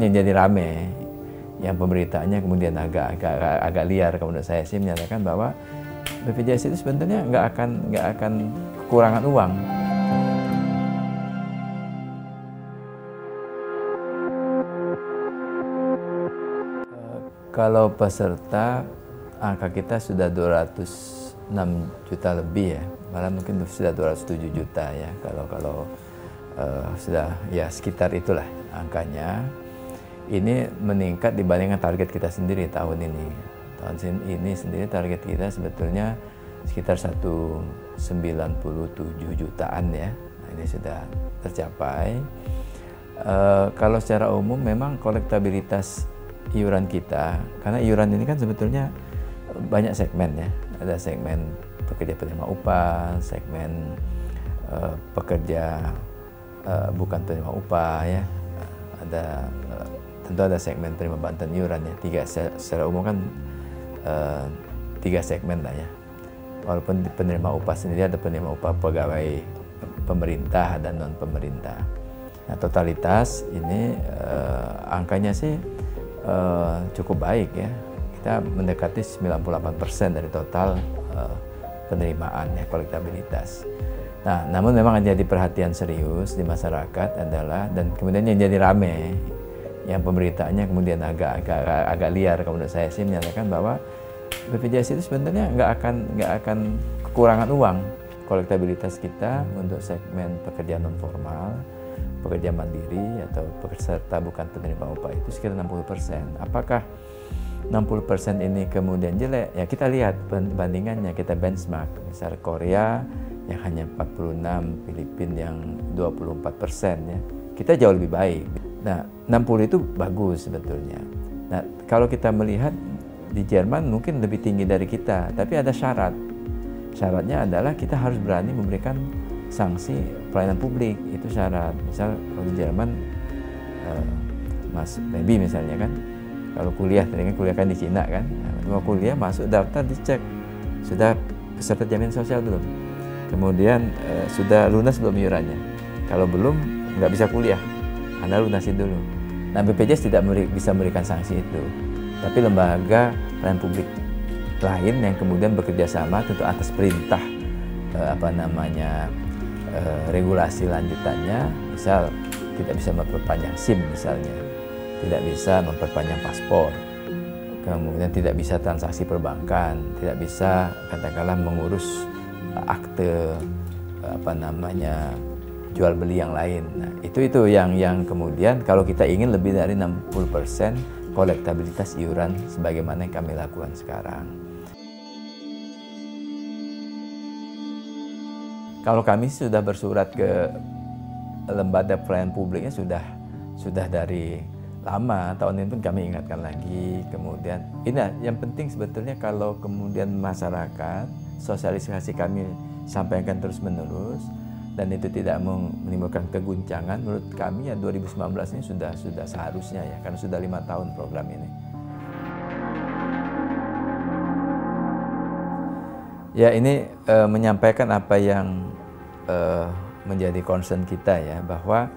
yang jadi rame, yang pemberitaannya kemudian agak liar, kalau menurut saya sih menyatakan bahwa BPJS itu sebenarnya nggak akan kekurangan uang. Kalau peserta, angka kita sudah 206 juta lebih ya, malah mungkin sudah 207 juta ya, kalau sudah ya sekitar itulah angkanya. Ini meningkat dibandingkan target kita sendiri tahun ini. Tahun ini sendiri target kita sebetulnya sekitar 197 jutaan ya, nah, ini sudah tercapai. Kalau secara umum memang kolektabilitas iuran kita, karena iuran ini kan sebetulnya banyak segmen ya, ada segmen pekerja penerima upah, segmen pekerja bukan penerima upah ya, ada tentu ada segmen penerima bantuan iuran ya, secara umum kan 3 segmen lah ya. Walaupun penerima upah sendiri ada penerima upah pegawai pemerintah dan non pemerintah. Nah, totalitas ini angkanya sih cukup baik ya. Kita mendekati 98% dari total penerimaan ya, kolektabilitas. Nah, namun memang yang jadi perhatian serius di masyarakat adalah, dan kemudian yang jadi rame, yang pemberitaannya kemudian agak liar, kalau menurut saya sih menyatakan bahwa BPJS itu sebenarnya nggak akan kekurangan uang. Kolektabilitas kita untuk segmen pekerja non formal, pekerja mandiri atau peserta bukan penerima upah itu sekitar 60%. Apakah 60% ini kemudian jelek? Ya kita lihat bandingannya, kita benchmark. Misalnya Korea yang hanya 46, Filipina yang 24% ya. Kita jauh lebih baik. Nah, 60 itu bagus sebetulnya. Nah, kalau kita melihat di Jerman mungkin lebih tinggi dari kita, tapi ada syarat. Syaratnya adalah kita harus berani memberikan sanksi pelayanan publik, itu syarat. Misal kalau di Jerman, Mas Baby misalnya kan, kalau kuliah, tadi kan kuliah kan di Cina kan, mau kuliah masuk daftar dicek, sudah peserta jaminan sosial belum, kemudian sudah lunas belum iurannya, kalau belum nggak bisa kuliah, Anda lunasin dulu. Nah, BPJS tidak bisa memberikan sanksi itu, tapi lembaga pelayanan publik lain yang kemudian bekerja sama tentu atas perintah regulasi lanjutannya, misal tidak bisa memperpanjang SIM misalnya, tidak bisa memperpanjang paspor, kemudian tidak bisa transaksi perbankan, tidak bisa katakanlah mengurus akte jual beli yang lain. Nah, itu yang kemudian kalau kita ingin lebih dari 60% kolektabilitas iuran sebagaimana yang kami lakukan sekarang. Kalau kami sudah bersurat ke lembaga pelayanan publiknya sudah dari lama, tahun ini pun kami ingatkan lagi. Kemudian ini yang penting sebetulnya, kalau kemudian masyarakat sosialisasi kami sampaikan terus menerus dan itu tidak menimbulkan keguncangan, menurut kami ya 2019 ini sudah seharusnya ya, karena sudah 5 tahun program ini. Ya, ini menyampaikan apa yang menjadi concern kita ya, bahwa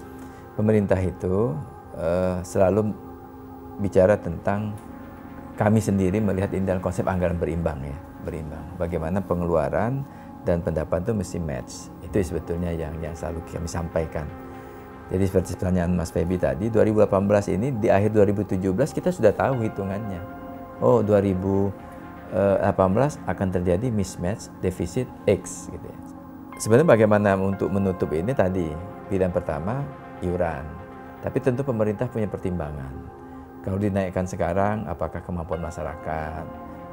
pemerintah itu selalu bicara tentang, kami sendiri melihat ini dalam konsep anggaran berimbang ya, berimbang. Bagaimana pengeluaran dan pendapatan itu mesti match. Itu sebetulnya yang selalu kami sampaikan. Jadi seperti pertanyaan Mas Feby tadi, 2018 ini di akhir 2017 kita sudah tahu hitungannya. Oh, 2018 akan terjadi mismatch defisit X gitu ya. Sebenarnya bagaimana untuk menutup ini tadi, pilihan pertama iuran. Tapi tentu pemerintah punya pertimbangan. Kalau dinaikkan sekarang, apakah kemampuan masyarakat,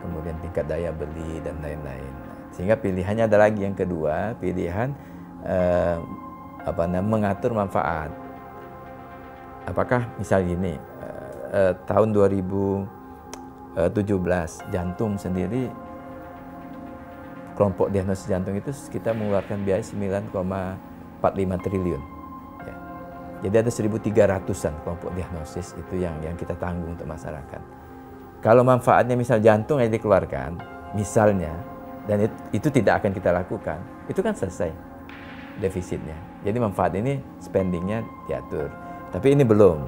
kemudian tingkat daya beli dan lain-lain. Sehingga pilihannya ada lagi yang kedua, pilihan mengatur manfaat. Apakah misal gini, tahun 2017 jantung sendiri, kelompok diagnosis jantung itu kita mengeluarkan biaya 9,45 triliun. Ya. Jadi ada 1.300-an kelompok diagnosis itu yang kita tanggung untuk masyarakat. Kalau manfaatnya misal jantung yang dikeluarkan, misalnya, dan itu tidak akan kita lakukan, itu kan selesai defisitnya. Jadi manfaat ini spendingnya diatur. Tapi ini belum.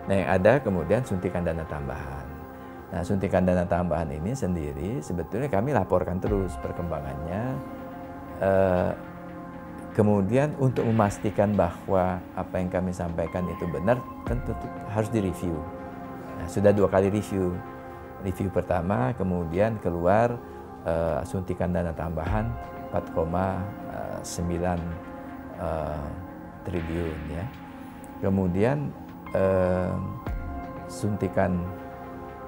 Nah, yang ada kemudian suntikan dana tambahan. Nah, suntikan dana tambahan ini sendiri sebetulnya kami laporkan terus perkembangannya. Kemudian untuk memastikan bahwa apa yang kami sampaikan itu benar, tentu harus direview. Nah, sudah 2 kali review. Review pertama, kemudian keluar suntikan dana tambahan 4,9 triliun ya. Kemudian suntikan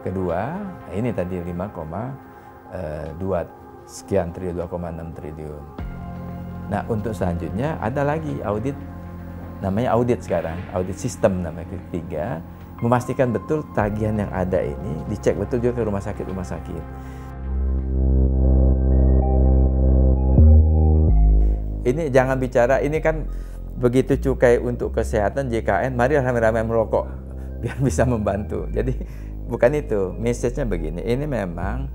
kedua, ini tadi 5,2 sekian triliun, 2,6 triliun. Nah, untuk selanjutnya ada lagi audit, namanya audit sekarang, audit sistem namanya ketiga, memastikan betul tagihan yang ada ini dicek betul juga ke rumah sakit. Ini jangan bicara, ini kan begitu cukai untuk kesehatan JKN, mari rame-rame merokok biar bisa membantu. Jadi bukan itu, message-nya begini, ini memang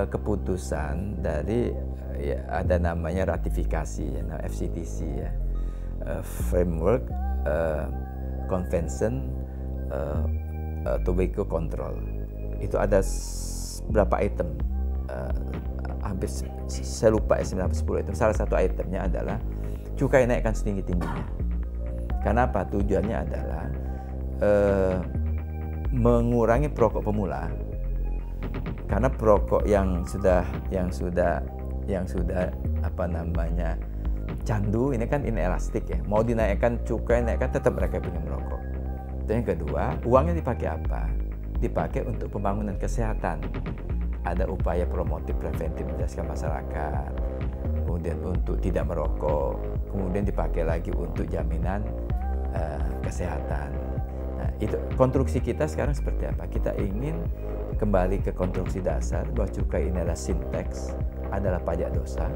keputusan dari ya, ada namanya ratifikasi ya, FCTC ya, Framework Convention Tobacco Control. Itu ada berapa item, hampir saya lupa ya, 9-10 item. Salah satu itemnya adalah cukai naikkan setinggi-tingginya. Karena apa? Tujuannya adalah mengurangi perokok pemula. Karena perokok yang sudah apa namanya candu ini kan inelastik ya. Mau dinaikkan cukai, naikkan tetap mereka punya merokok. Dan yang kedua, uangnya dipakai apa? Dipakai untuk pembangunan kesehatan. Ada upaya promotif preventif menjelaskan masyarakat. Kemudian untuk tidak merokok. Kemudian dipakai lagi untuk jaminan kesehatan. Nah, itu konstruksi kita sekarang seperti apa? Kita ingin kembali ke konstruksi dasar bahwa cukai ini adalah sinteks, adalah pajak dosa,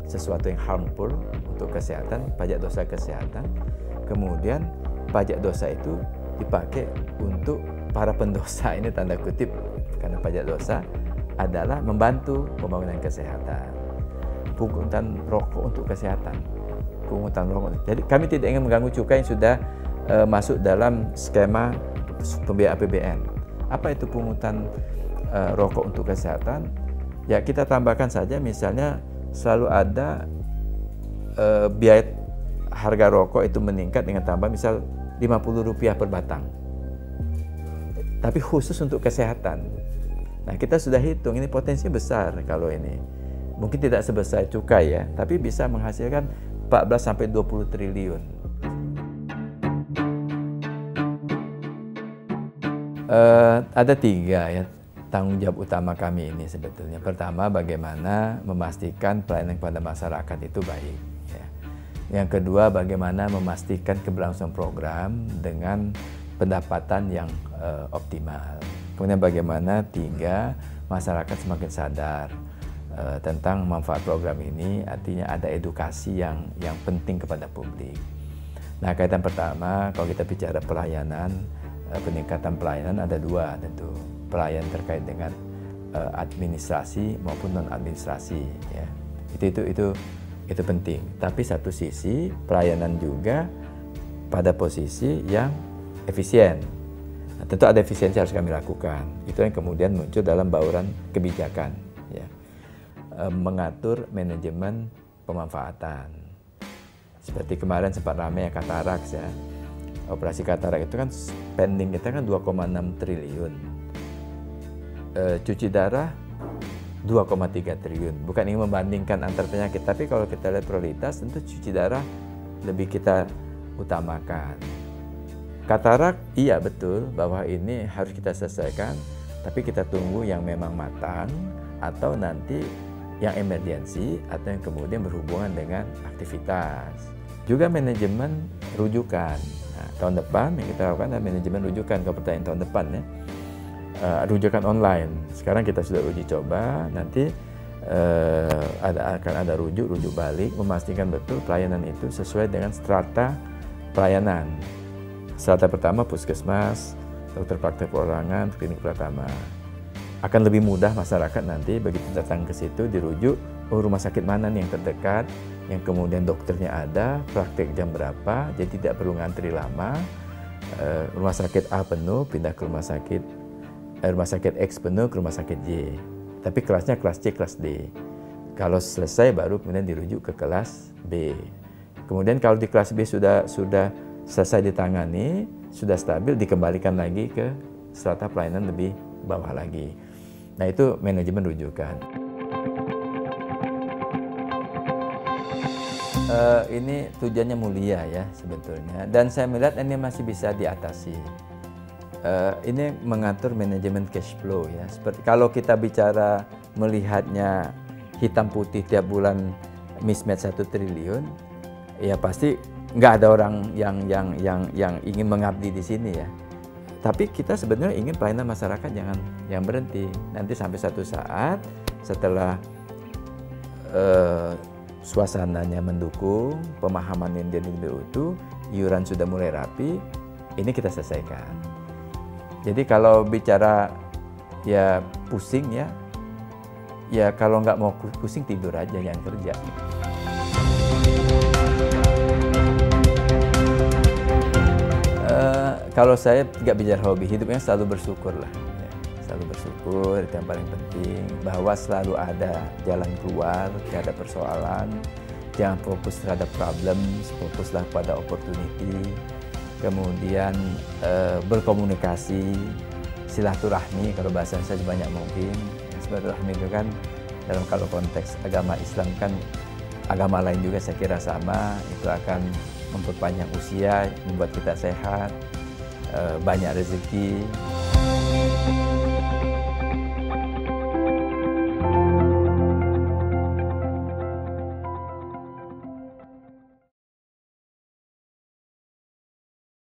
sesuatu yang harmful untuk kesehatan, pajak dosa kesehatan. Kemudian pajak dosa itu dipakai untuk para pendosa, ini tanda kutip, karena pajak dosa adalah membantu pembangunan kesehatan. Pungutan rokok untuk kesehatan, pungutan rokok. Jadi kami tidak ingin mengganggu cukai yang sudah masuk dalam skema pembiayaan APBN. Apa itu pungutan rokok untuk kesehatan? Ya kita tambahkan saja, misalnya selalu ada biaya harga rokok itu meningkat dengan tambah misal Rp50 per batang. Tapi khusus untuk kesehatan. Nah kita sudah hitung ini potensi besar kalau ini. Mungkin tidak sebesar cukai ya, tapi bisa menghasilkan 14-20 triliun. Ada 3 ya tanggung jawab utama kami ini sebetulnya. Pertama, bagaimana memastikan pelayanan kepada masyarakat itu baik. Ya. Yang kedua, bagaimana memastikan keberlangsungan program dengan pendapatan yang optimal. Kemudian bagaimana 3, masyarakat semakin sadar tentang manfaat program ini, artinya ada edukasi yang penting kepada publik. Nah, kaitan pertama, kalau kita bicara pelayanan, peningkatan pelayanan ada 2 tentu. Pelayanan terkait dengan administrasi maupun non administrasi ya. Itu penting. Tapi satu sisi pelayanan juga pada posisi yang efisien. Nah, tentu ada efisiensi harus kami lakukan. Itu yang kemudian muncul dalam bauran kebijakan ya. Mengatur manajemen pemanfaatan. Seperti kemarin sempat ramai ya Cataracts ya. Operasi Cataracts itu kan spending kita kan 2,6 triliun. Cuci darah 2,3 triliun. Bukan ingin membandingkan antar penyakit, tapi kalau kita lihat prioritas tentu cuci darah lebih kita utamakan. Cataracts iya betul bahwa ini harus kita selesaikan, tapi kita tunggu yang memang matang atau nanti yang emergensi atau yang kemudian berhubungan dengan aktivitas. Juga manajemen rujukan. Nah, tahun depan yang kita lakukan adalah manajemen rujukan. Kalau pertanyaan tahun depan ya, rujukan online. Sekarang kita sudah uji coba, nanti akan ada rujuk balik, memastikan betul pelayanan itu sesuai dengan strata pelayanan. Strata pertama puskesmas, dokter praktek perorangan, klinik pertama. Akan lebih mudah masyarakat nanti begitu datang ke situ dirujuk, oh rumah sakit mana nih yang terdekat, yang kemudian dokternya ada, praktek jam berapa, jadi tidak perlu ngantri lama. Rumah sakit A penuh, pindah ke rumah sakit X penuh ke rumah sakit Y. Tapi kelasnya kelas C, kelas D. Kalau selesai baru kemudian dirujuk ke kelas B. Kemudian kalau di kelas B sudah selesai ditangani, sudah stabil, dikembalikan lagi ke strata pelayanan lebih bawah lagi. Nah, itu manajemen rujukan. Ini tujuannya mulia ya sebetulnya, dan saya melihat ini masih bisa diatasi. Ini mengatur manajemen cash flow ya. Seperti kalau kita bicara melihatnya hitam putih tiap bulan mismatch 1 triliun, ya pasti nggak ada orang yang ingin mengabdi di sini ya. Tapi kita sebenarnya ingin pelayanan masyarakat jangan berhenti. Nanti sampai satu saat setelah suasananya mendukung, pemahaman yang jadi lebih utuh, iuran sudah mulai rapi, ini kita selesaikan. Jadi kalau bicara ya pusing ya kalau nggak mau pusing tidur aja, jangan kerja. Kalau saya nggak bicara hobi, hidupnya selalu bersyukur lah. Ya. Selalu bersyukur, itu yang paling penting. Bahwa selalu ada jalan keluar, tidak ada persoalan. Jangan fokus terhadap problem, fokuslah pada opportunity. Kemudian berkomunikasi, silaturahmi, kalau bahasa saya sebanyak mungkin. Silaturahmi itu kan dalam kalau konteks agama Islam kan, agama lain juga saya kira sama, itu akan memperpanjang usia, membuat kita sehat, banyak rezeki.